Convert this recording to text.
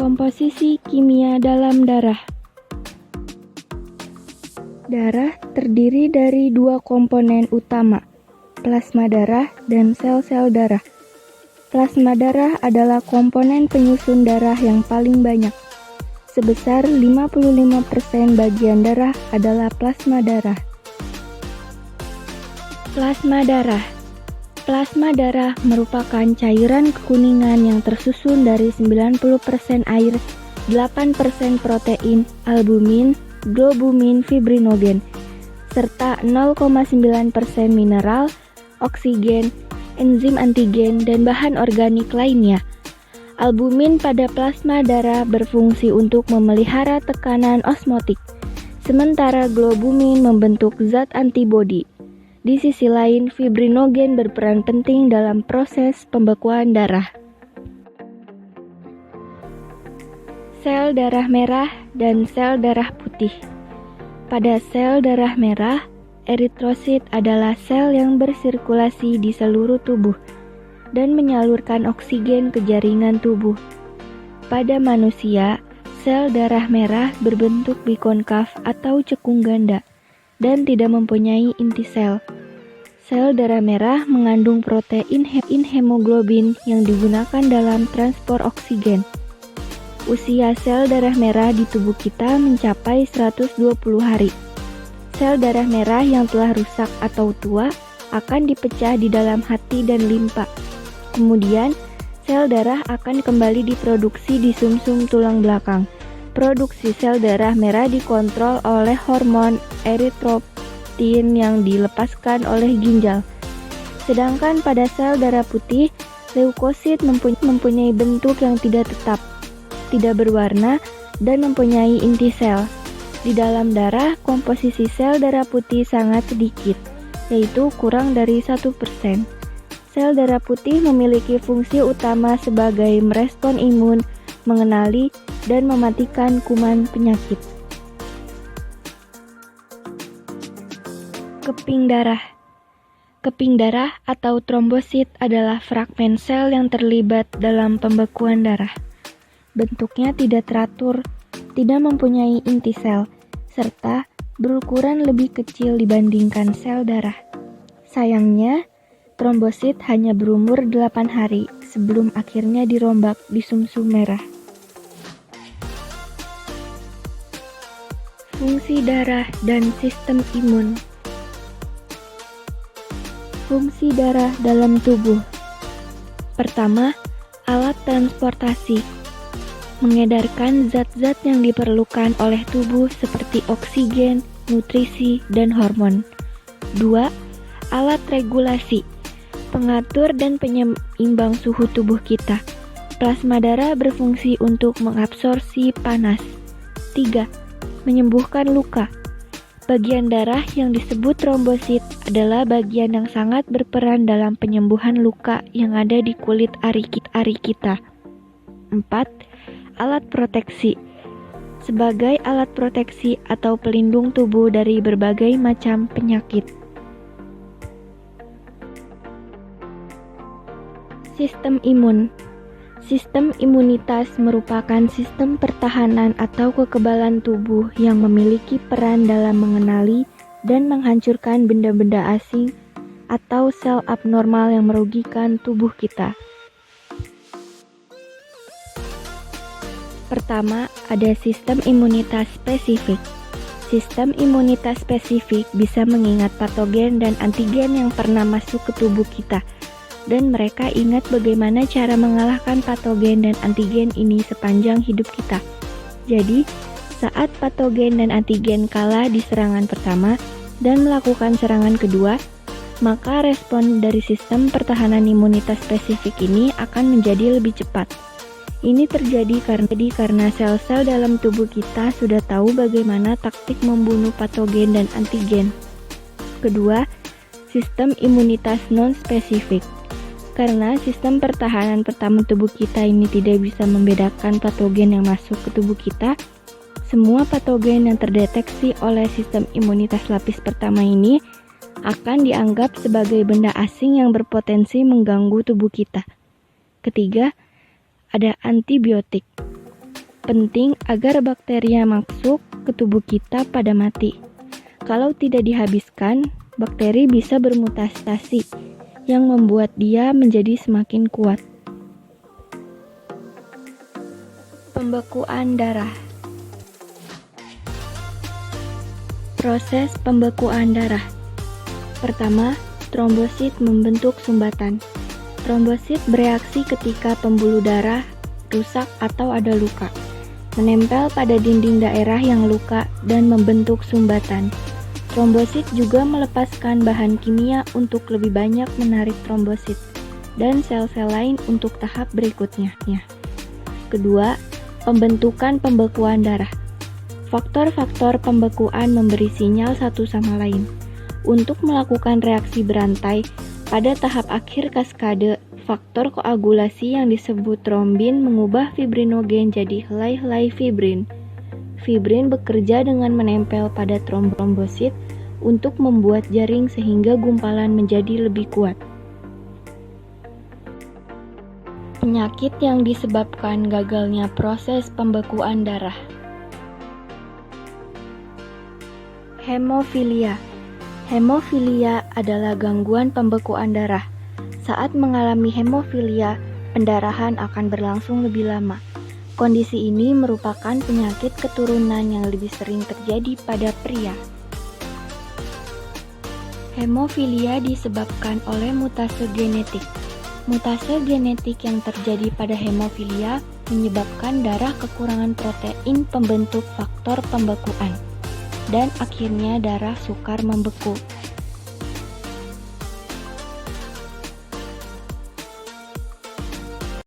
Komposisi kimia dalam darah. Darah terdiri dari dua komponen utama, plasma darah dan sel-sel darah. Plasma darah adalah komponen penyusun darah yang paling banyak. Sebesar 55% bagian darah adalah plasma darah. Plasma darah. Plasma darah merupakan cairan kekuningan yang tersusun dari 90% air, 8% protein, albumin, globumin, fibrinogen, serta 0,9% mineral, oksigen, enzim antigen, dan bahan organik lainnya. Albumin pada plasma darah berfungsi untuk memelihara tekanan osmotik, sementara globumin membentuk zat antibodi. Di sisi lain, fibrinogen berperan penting dalam proses pembekuan darah. Sel darah merah dan sel darah putih. Pada sel darah merah, eritrosit adalah sel yang bersirkulasi di seluruh tubuh dan menyalurkan oksigen ke jaringan tubuh. Pada manusia, sel darah merah berbentuk bikonkav atau cekung ganda dan tidak mempunyai inti sel. Sel darah merah mengandung protein hemoglobin yang digunakan dalam transport oksigen. Usia sel darah merah di tubuh kita mencapai 120 hari. Sel darah merah yang telah rusak atau tua akan dipecah di dalam hati dan limpa. Kemudian, sel darah akan kembali diproduksi di sumsum tulang belakang. Produksi sel darah merah dikontrol oleh hormon eritropoietin yang dilepaskan oleh ginjal. Sedangkan pada sel darah putih, leukosit mempunyai bentuk yang tidak tetap, tidak berwarna, dan mempunyai inti sel. Di dalam darah, komposisi sel darah putih sangat sedikit, yaitu kurang dari 1%. Sel darah putih memiliki fungsi utama sebagai merespon imun, mengenali, dan mematikan kuman penyakit. Keping darah. Keping darah atau trombosit adalah fragmen sel yang terlibat dalam pembekuan darah. Bentuknya tidak teratur, tidak mempunyai inti sel, serta berukuran lebih kecil dibandingkan sel darah. Sayangnya, trombosit hanya berumur 8 hari sebelum akhirnya dirombak di sumsum merah. Fungsi darah dan sistem imun. Fungsi darah dalam tubuh. Pertama, alat transportasi. Mengedarkan zat-zat yang diperlukan oleh tubuh seperti oksigen, nutrisi, dan hormon. 2. Alat regulasi. Pengatur dan penyeimbang suhu tubuh kita. Plasma darah berfungsi untuk mengabsorpsi panas. 3. Menyembuhkan luka. Bagian darah yang disebut trombosit adalah bagian yang sangat berperan dalam penyembuhan luka yang ada di kulit ari kita. 4. Alat proteksi. Sebagai alat proteksi atau pelindung tubuh dari berbagai macam penyakit. Sistem imun. Sistem imunitas merupakan sistem pertahanan atau kekebalan tubuh yang memiliki peran dalam mengenali dan menghancurkan benda-benda asing atau sel abnormal yang merugikan tubuh kita. Pertama, ada sistem imunitas spesifik. Sistem imunitas spesifik bisa mengingat patogen dan antigen yang pernah masuk ke tubuh kita, dan mereka ingat bagaimana cara mengalahkan patogen dan antigen ini sepanjang hidup kita. Jadi, saat patogen dan antigen kalah di serangan pertama dan melakukan serangan kedua, maka respon dari sistem pertahanan imunitas spesifik ini akan menjadi lebih cepat. Ini terjadi karena sel-sel dalam tubuh kita sudah tahu bagaimana taktik membunuh patogen dan antigen. Kedua, sistem imunitas non-spesifik. Karena sistem pertahanan pertama tubuh kita ini tidak bisa membedakan patogen yang masuk ke tubuh kita, semua patogen yang terdeteksi oleh sistem imunitas lapis pertama ini akan dianggap sebagai benda asing yang berpotensi mengganggu tubuh kita. Ketiga, ada antibiotik. Penting agar bakteri yang masuk ke tubuh kita pada mati. Kalau tidak dihabiskan, bakteri bisa bermutasi yang membuat dia menjadi semakin kuat. Pembekuan darah. Proses pembekuan darah. Pertama, trombosit membentuk sumbatan. Trombosit bereaksi ketika pembuluh darah rusak atau ada luka, menempel pada dinding daerah yang luka dan membentuk sumbatan. Trombosit juga melepaskan bahan kimia untuk lebih banyak menarik trombosit dan sel-sel lain untuk tahap berikutnya. Kedua, pembentukan pembekuan darah. Faktor-faktor pembekuan memberi sinyal satu sama lain untuk melakukan reaksi berantai. Pada tahap akhir kaskade, faktor koagulasi yang disebut trombin mengubah fibrinogen jadi helai-helai fibrin. Fibrin bekerja dengan menempel pada trombosit untuk membuat jaring sehingga gumpalan menjadi lebih kuat. Penyakit yang disebabkan gagalnya proses pembekuan darah. Hemofilia. Hemofilia adalah gangguan pembekuan darah. Saat mengalami hemofilia, pendarahan akan berlangsung lebih lama. Kondisi ini merupakan penyakit keturunan yang lebih sering terjadi pada pria. Hemofilia disebabkan oleh mutase genetik. Mutase genetik yang terjadi pada hemofilia menyebabkan darah kekurangan protein pembentuk faktor pembekuan, dan akhirnya darah sukar membeku.